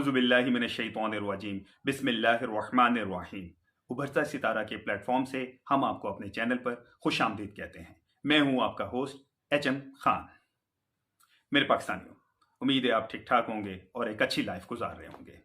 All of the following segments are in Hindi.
औज़ुबिल्लाहि मिनश्शैतानिर्रजीम बिस्मिल्लाहिर्रहमानिर्रहीम। उभरता सितारा के प्लेटफॉर्म से हम आपको अपने चैनल पर खुशामदीद कहते हैं। मैं हूं आपका होस्ट एच एम खान। मेरे पाकिस्तानियों, उम्मीद है आप ठीक ठाक होंगे और एक अच्छी लाइफ गुजार रहे होंगे।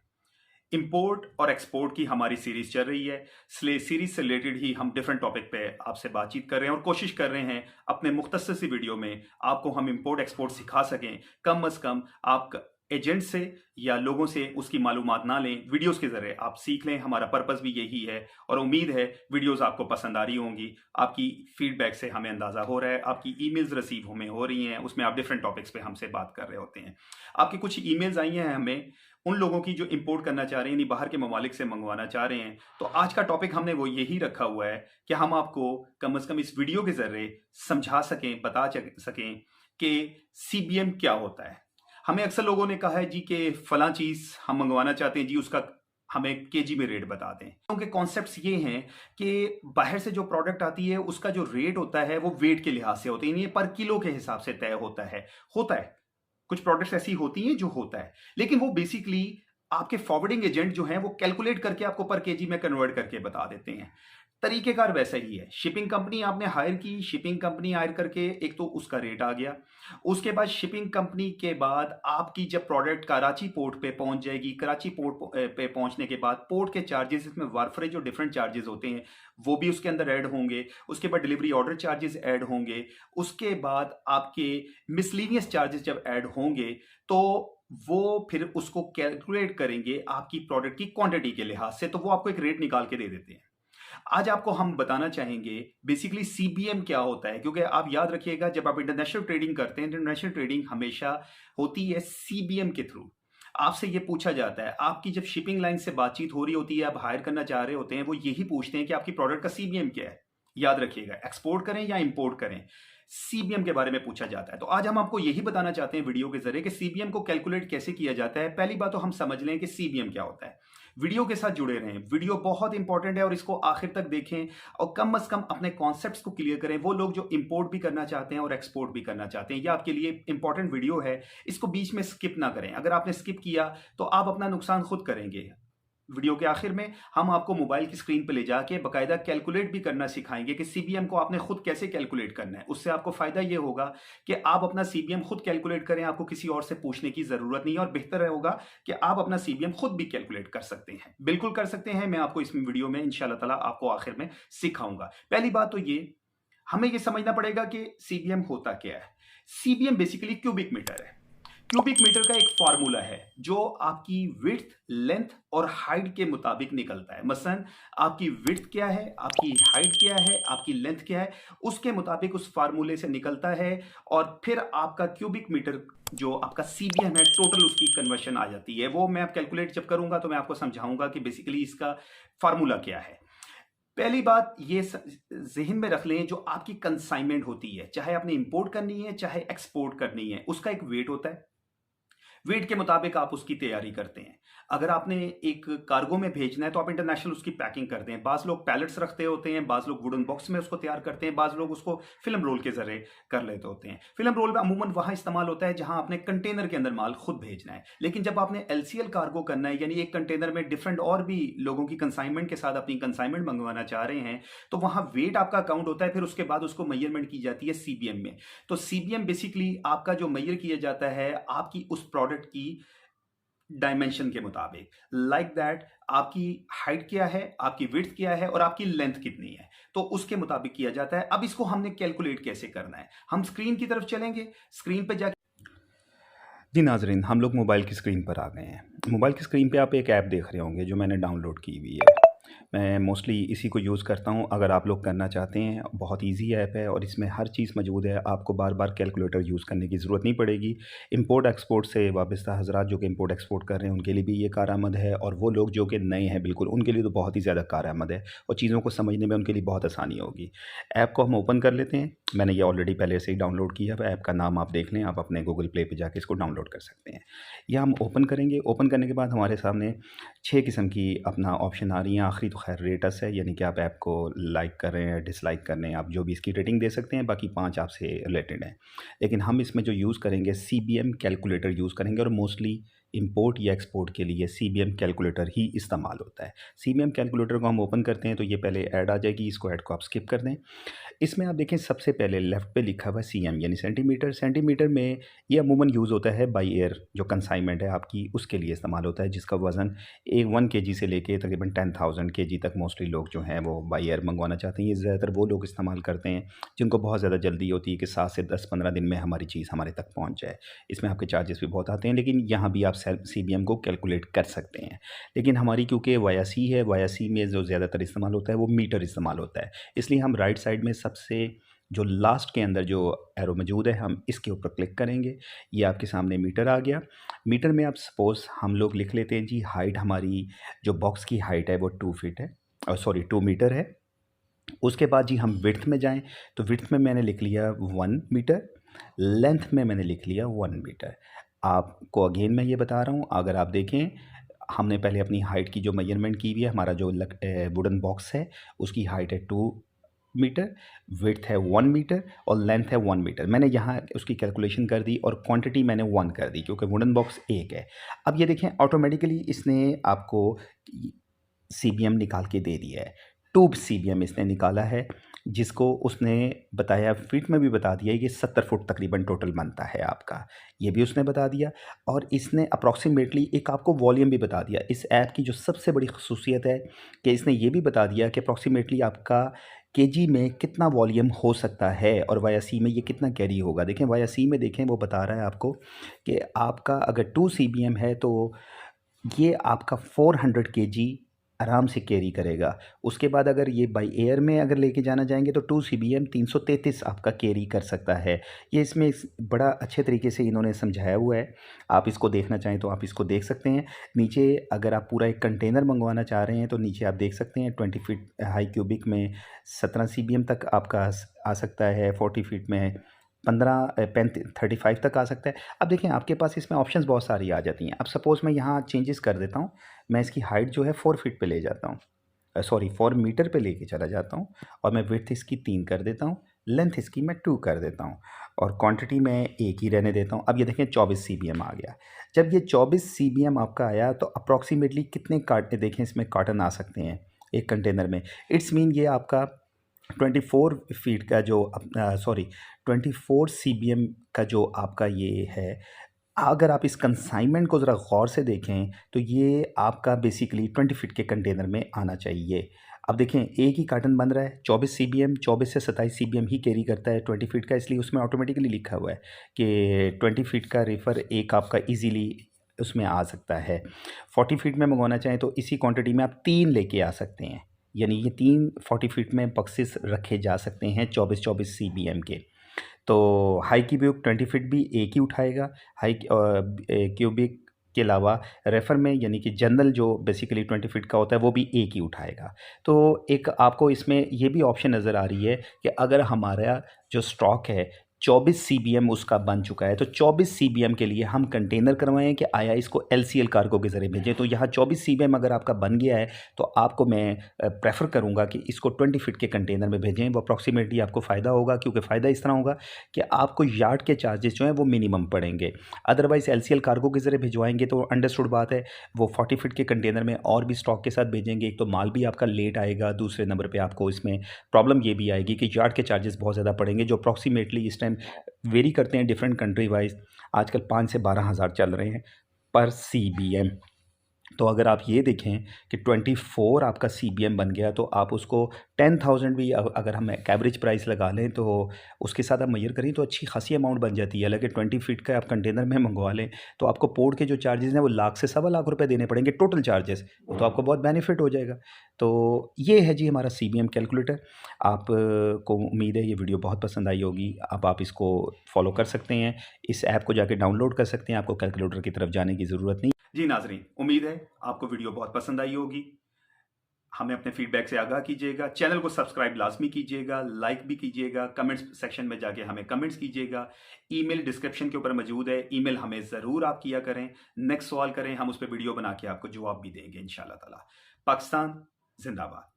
इंपोर्ट और एक्सपोर्ट की हमारी सीरीज चल रही है। सीरीज से रिलेटेड ही हम डिफरेंट टॉपिक पे आपसे बातचीत कर रहे हैं और कोशिश कर रहे हैं अपने मुख्तसर सी वीडियो में आपको हम इंपोर्ट एक्सपोर्ट सिखा सकें। कम अज़ कम आप एजेंट से या लोगों से उसकी मालूमात ना लें, वीडियोस के ज़रिए आप सीख लें। हमारा पर्पस भी यही है और उम्मीद है वीडियोस आपको पसंद आ रही होंगी। आपकी फीडबैक से हमें अंदाज़ा हो रहा है, आपकी ईमेल्स रिसीव हमें हो रही हैं, उसमें आप डिफरेंट टॉपिक्स पे हमसे बात कर रहे होते हैं। आपकी कुछ ईमेल्स आई हैं हमें उन लोगों की जो इंपोर्ट करना चाह रहे हैं, यानी बाहर के ममालिक से मंगवाना चाह रहे हैं। तो आज का टॉपिक हमने वो यही रखा हुआ है कि हम आपको कम से कम इस वीडियो के जरिए समझा सकें, बता सकें कि सीबीएम क्या होता है। हमें अक्सर लोगों ने कहा है जी कि फलां चीज़ हम मंगवाना चाहते हैं जी, उसका हमें केजी में रेट बता दें। क्योंकि कॉन्सेप्ट्स ये हैं कि बाहर से जो प्रोडक्ट आती है उसका जो रेट होता है वो वेट के लिहाज से होता है, यानी पर किलो के हिसाब से तय होता है। कुछ प्रोडक्ट्स ऐसी होती हैं जो होता है, लेकिन वो बेसिकली आपके फॉरवर्डिंग एजेंट जो हैं वो कैलकुलेट करके आपको पर केजी में कन्वर्ट करके बता देते हैं। तरीकेकार वैसा ही है। शिपिंग कंपनी आपने हायर की, शिपिंग कंपनी हायर करके एक तो उसका रेट आ गया, उसके बाद शिपिंग कंपनी के बाद आपकी जब प्रोडक्ट कराची पोर्ट पे पहुंच जाएगी, कराची पोर्ट पे पहुंचने के बाद पोर्ट के चार्जेस, इसमें वारफरे जो डिफरेंट चार्जेस होते हैं वो भी उसके अंदर ऐड होंगे। उसके बाद डिलीवरी ऑर्डर चार्जेस ऐड होंगे। उसके बाद आपके मिसलीनियस चार्जेस जब ऐड होंगे तो वो फिर उसको कैलकुलेट करेंगे आपकी प्रोडक्ट की क्वांटिटी के लिहाज से, तो वो आपको एक रेट निकाल के दे देते हैं। आज आपको हम बताना चाहेंगे बेसिकली सीबीएम क्या होता है, क्योंकि आप याद रखिएगा जब आप इंटरनेशनल ट्रेडिंग करते हैं, इंटरनेशनल ट्रेडिंग हमेशा होती है सीबीएम के थ्रू। आपसे ये पूछा जाता है, आपकी जब शिपिंग लाइन से बातचीत हो रही होती है, आप हायर करना चाह रहे होते हैं, वो यही पूछते हैं कि आपकी प्रोडक्ट का सीबीएम क्या है। याद रखिएगा, एक्सपोर्ट करें या इंपोर्ट करें, सीबीएम के बारे में पूछा जाता है। तो आज हम आपको यही बताना चाहते हैं वीडियो के जरिए कि सीबीएम को कैलकुलेट कैसे किया जाता है। पहली बात तो हम समझ लें कि सीबीएम क्या होता है। वीडियो के साथ जुड़े रहें, वीडियो बहुत इंपॉर्टेंट है और इसको आखिर तक देखें और कम से कम अपने कॉन्सेप्ट्स को क्लियर करें। वो लोग जो इंपोर्ट भी करना चाहते हैं और एक्सपोर्ट भी करना चाहते हैं, ये आपके लिए इंपॉर्टेंट वीडियो है। इसको बीच में स्किप ना करें। अगर आपने स्किप किया तो आप अपना नुकसान खुद करेंगे। वीडियो के आखिर में हम आपको मोबाइल की स्क्रीन पर ले जाके बाकायदा कैलकुलेट भी करना सिखाएंगे कि सीबीएम को आपने खुद कैसे कैलकुलेट करना है। उससे आपको फायदा ये होगा कि आप अपना सीबीएम खुद कैलकुलेट करें, आपको किसी और से पूछने की जरूरत नहीं है और बेहतर होगा कि आप अपना सीबीएम खुद भी कैलकुलेट कर सकते हैं। बिल्कुल कर सकते हैं। मैं आपको इस वीडियो में इंशाल्लाह ताला आपको आखिर में सिखाऊंगा। पहली बात तो ये हमें ये समझना पड़ेगा कि सीबीएम होता क्या है। सीबीएम बेसिकली क्यूबिक मीटर है। क्यूबिक मीटर का एक फार्मूला है जो आपकी विड्थ, लेंथ और हाइट के मुताबिक निकलता है। मसलन आपकी विड्थ क्या है, आपकी हाइट क्या है, आपकी लेंथ क्या है, उसके मुताबिक उस फार्मूले से निकलता है और फिर आपका क्यूबिक मीटर जो आपका सीबीएम है, टोटल उसकी कन्वर्शन आ जाती है। वो मैं आप कैलकुलेट जब करूंगा तो मैं आपको समझाऊंगा कि बेसिकली इसका फार्मूला क्या है। पहली बात ये जहन में रख लें, जो आपकी कंसाइनमेंट होती है, चाहे आपने इंपोर्ट करनी है चाहे एक्सपोर्ट करनी है, उसका एक वेट होता है। वेट के मुताबिक आप उसकी तैयारी करते हैं। अगर आपने एक कार्गो में भेजना है तो आप इंटरनेशनल उसकी पैकिंग करते हैं। बाज़ लोग पैलेट्स रखते होते हैं, बाज़ लोग वुडन बॉक्स में उसको तैयार करते हैं, बाज़ लोग उसको फिल्म रोल के जरिए कर लेते होते हैं। फिल्म रोल में अमूमन वहाँ इस्तेमाल होता है जहाँ आपने कंटेनर के अंदर माल खुद भेजना है। लेकिन जब आपने एलसीएल कार्गो करना है, यानी एक कंटेनर में डिफरेंट और भी लोगों की कंसाइनमेंट के साथ अपनी कंसाइनमेंट मंगवाना चाह रहे हैं, तो वहाँ वेट आपका काउंट होता है। फिर उसके बाद उसको मेजरमेंट की जाती है सीबीएम में। तो सीबीएम बेसिकली आपका जो मेजर किया जाता है आपकी उस प्रोडक्ट की डायमेंशन के मुताबिक। लाइक दैट आपकी हाइट क्या है, आपकी विड्थ क्या है और आपकी लेंथ कितनी है, तो उसके मुताबिक किया जाता है। अब इसको हमने कैलकुलेट कैसे करना है, हम स्क्रीन की तरफ चलेंगे। स्क्रीन पर जाके जी नाजरीन, हम लोग मोबाइल की स्क्रीन पर आ गए हैं। मोबाइल की स्क्रीन पे आप एक ऐप देख रहे होंगे जो मैंने डाउनलोड की हुई है। मैं मोस्टली इसी को यूज़ करता हूँ। अगर आप लोग करना चाहते हैं, बहुत इजी ऐप है और इसमें हर चीज़ मौजूद है। आपको बार बार कैलकुलेटर यूज़ करने की ज़रूरत नहीं पड़ेगी। इंपोर्ट एक्सपोर्ट से वाबस्ता हज़रात जो कि इंपोर्ट एक्सपोर्ट कर रहे हैं उनके लिए भी ये कारआमद है, और वो लोग जो कि नए हैं बिल्कुल, उनके लिए तो बहुत ही ज़्यादा कारआमद है और चीज़ों को समझने में उनके लिए बहुत आसानी होगी। ऐप को हम ओपन कर लेते हैं। मैंने ये ऑलरेडी पहले से ही डाउनलोड किया है। ऐप का नाम आप देख लें, आप अपने गूगल प्ले पर जाके इसको डाउनलोड कर सकते हैं। यह हम ओपन करेंगे। ओपन करने के बाद हमारे सामने 6 किस्म की अपना ऑप्शन आ रही हैं। आखिरी तो खैर रेटस है, यानी कि आप ऐप को लाइक कर रहे हैं, डिसलाइक कर रहे हैं, आप जो भी इसकी रेटिंग दे सकते हैं। बाकी 5 आपसे रिलेटेड हैं, लेकिन हम इसमें जो यूज़ करेंगे सीबीएम कैलकुलेटर यूज़ करेंगे और मोस्टली इंपोर्ट या एक्सपोर्ट के लिए सीबीएम कैलकुलेटर ही इस्तेमाल होता है। सीबीएम कैलकुलेटर को हम ओपन करते हैं तो ये पहले ऐड आ जाएगी, इसको ऐड को आप स्किप कर दें। इसमें आप देखें सबसे पहले लेफ़्ट पे लिखा हुआ है सीएम यानी सेंटीमीटर। सेंटीमीटर में ये अमूमन यूज़ होता है बाय एयर, जो कंसाइनमेंट है आपकी उसके लिए इस्तेमाल होता है, जिसका वज़न 1 केजी से लेके तकरीबन 10,000 केजी तक मोस्टली लोग जो हैं वो बाय एयर मंगवाना चाहते हैं। ये ज़्यादातर वो लोग इस्तेमाल करते हैं जिनको बहुत ज़्यादा जल्दी होती है कि 7 से 10-15 दिन में हमारी चीज़ हमारे तक पहुँच जाए। इसमें आपके चार्जेस भी बहुत आते हैं, लेकिन यहाँ भी आप सीबीएम को कैलकुलेट कर सकते हैं। लेकिन हमारी क्योंकि वाया सी है, वाया सी में जो ज़्यादातर इस्तेमाल होता है वो मीटर इस्तेमाल होता है, इसलिए हम राइट साइड में सबसे जो लास्ट के अंदर जो एरो मौजूद है हम इसके ऊपर क्लिक करेंगे। ये आपके सामने मीटर आ गया। मीटर में आप सपोज़ हम लोग लिख लेते हैं जी हाइट, हमारी जो बॉक्स की हाइट है वो 2 फीट है, सॉरी 2 मीटर है। उसके बाद जी हम विड्थ में जाएँ तो विड्थ में मैंने लिख लिया 1 मीटर, लेंथ में मैंने लिख लिया 1 मीटर। आपको अगेन मैं ये बता रहा हूँ, अगर आप देखें हमने पहले अपनी हाइट की जो मेजरमेंट की हुई है, हमारा जो वुडन बॉक्स है उसकी हाइट है 2 मीटर, विड्थ है 1 मीटर और लेंथ है 1 मीटर। मैंने यहाँ उसकी कैलकुलेशन कर दी और क्वांटिटी मैंने 1 कर दी क्योंकि वुडन बॉक्स एक है। अब ये देखें ऑटोमेटिकली इसने आपको सीबीएम निकाल के दे दिया है। ट्यूब सीबीएम इसने निकाला है, जिसको उसने बताया, फीट में भी बता दिया है कि 70 फुट तकरीबन टोटल बनता है आपका, ये भी उसने बता दिया। और इसने अप्रॉक्सीमेटली एक आपको वॉल्यूम भी बता दिया। इस ऐप की जो सबसे बड़ी ख़ुसूसियत है कि इसने ये भी बता दिया कि अप्रॉक्सीमेटली आपका केजी में कितना वॉल्यूम हो सकता है और वाया सी में ये कितना कैरी होगा। देखें वाया सी में देखें वो बता रहा है आपको कि आपका अगर 2 सीबीएम है तो ये आपका 400 केजी आराम से कैरी करेगा। उसके बाद अगर ये बाय एयर में अगर लेके जाना चाहेंगे तो 2 सीबीएम 333 आपका कैरी कर सकता है। ये इसमें बड़ा अच्छे तरीके से इन्होंने समझाया हुआ है। आप इसको देखना चाहें तो आप इसको देख सकते हैं। नीचे अगर आप पूरा एक कंटेनर मंगवाना चाह रहे हैं तो नीचे आप देख सकते हैं 20 फीट हाई क्यूबिक में 17 सीबीएम तक आपका आ सकता है, 40 फीट में 35 तक आ सकता है। अब देखें आपके पास इसमें ऑप्शंस बहुत सारी आ जाती हैं। अब सपोज़ मैं यहाँ चेंजेस कर देता हूँ, मैं इसकी हाइट जो है 4 फीट पे ले जाता हूँ, सॉरी 4 मीटर पे लेके चला जाता हूँ और मैं विड्थ इसकी 3 कर देता हूँ, लेंथ इसकी मैं 2 कर देता हूँ और क्वांटिटी मैं एक ही रहने देता हूँ। अब ये देखें 24 सीबीएम आ गया। जब ये 24 सीबीएम आपका आया तो अप्रॉक्सीमेटली कितने कार्टन देखें इसमें कार्टन आ सकते हैं एक कंटेनर में। इट्स मीन ये आपका 24 फीट का जो 24 सीबीएम का जो आपका ये है। अगर आप इस कंसाइनमेंट को ज़रा गौर से देखें तो ये आपका बेसिकली 20 फीट के कंटेनर में आना चाहिए। अब देखें एक ही कार्टन बन रहा है 24 सीबीएम, 24 से 27 सीबीएम ही कैरी करता है 20 फीट का, इसलिए उसमें ऑटोमेटिकली लिखा हुआ है कि 20 फीट का रेफर एक आपका ईजीली उसमें आ सकता है। 40 फीट में मंगवाना चाहें तो इसी क्वांटिटी में आप 3 लेके आ सकते हैं, यानी ये 3 40 फीट में बक्सेस रखे जा सकते हैं 24 सीबीएम के। तो हाई क्यूबिक 20 फीट भी एक ही उठाएगा। हाई क्यूबिक के अलावा रेफर में यानी कि जनरल जो बेसिकली 20 फीट का होता है वो भी एक ही उठाएगा। तो एक आपको इसमें ये भी ऑप्शन नज़र आ रही है कि अगर हमारा जो स्टॉक है 24 सीबीएम उसका बन चुका है तो 24 सीबीएम के लिए हम कंटेनर करवाएं कि आया इसको एलसीएल कार्गो के ज़रिए भेजें। तो यहाँ 24 सीबीएम अगर आपका बन गया है तो आपको मैं प्रेफर करूँगा कि इसको 20 फीट के कंटेनर में भेजें। वो अप्रॉक्सीमेटली आपको फ़ायदा होगा, क्योंकि फ़ायदा इस तरह होगा कि आपको यार्ड के चार्जेस जो हैं वो मिनिमम पड़ेंगे। अदरवाइज़ एलसीएल कार्गो के ज़रिए भिजवाएंगे तो अंडरस्टूड बात है वो 40 फीट के कंटेनर में और भी स्टॉक के साथ भेजेंगे। एक तो माल भी आपका लेट आएगा, दूसरे नंबर पर आपको इसमें प्रॉब्लम ये भी आएगी कि यार्ड के चार्जेस बहुत ज़्यादा पड़ेंगे, जो अप्रॉक्सीमेटली इस टाइम वेरी करते हैं डिफरेंट कंट्री वाइज। आजकल 5 से 12 हज़ार चल रहे हैं पर सीबीएम। तो अगर आप ये देखें कि 24 आपका सीबीएम बन गया तो आप उसको 10,000 भी अगर हम एवरेज प्राइस लगा लें तो उसके साथ आप मेजर करें तो अच्छी खासी अमाउंट बन जाती है। हालांकि 20 फीट का आप कंटेनर में मंगवा लें तो आपको पोर्ट के जो चार्जेस हैं वो लाख से 1.25 लाख रुपए देने पड़ेंगे टोटल चार्जेस, तो आपको बहुत बेनिफिट हो जाएगा। तो ये है जी हमारा सीबीएम कैलकुलेटर। आप को उम्मीद है ये वीडियो बहुत पसंद आई होगी। अब आप इसको फॉलो कर सकते हैं, इस ऐप को जाके डाउनलोड कर सकते हैं, आपको कैलकुलेटर की तरफ जाने की ज़रूरत नहीं। जी नाजरीन, उम्मीद है आपको वीडियो बहुत पसंद आई होगी। हमें अपने फीडबैक से आगाह कीजिएगा, चैनल को सब्सक्राइब लाजमी कीजिएगा, लाइक भी कीजिएगा, कमेंट्स सेक्शन में जाके हमें कमेंट्स कीजिएगा। ईमेल डिस्क्रिप्शन के ऊपर मौजूद है, ईमेल हमें ज़रूर आप किया करें। नेक्स्ट सवाल करें, हम उस पर वीडियो बना के आपको जवाब भी देंगे इंशाल्लाह ताला। पाकिस्तान जिंदाबाद।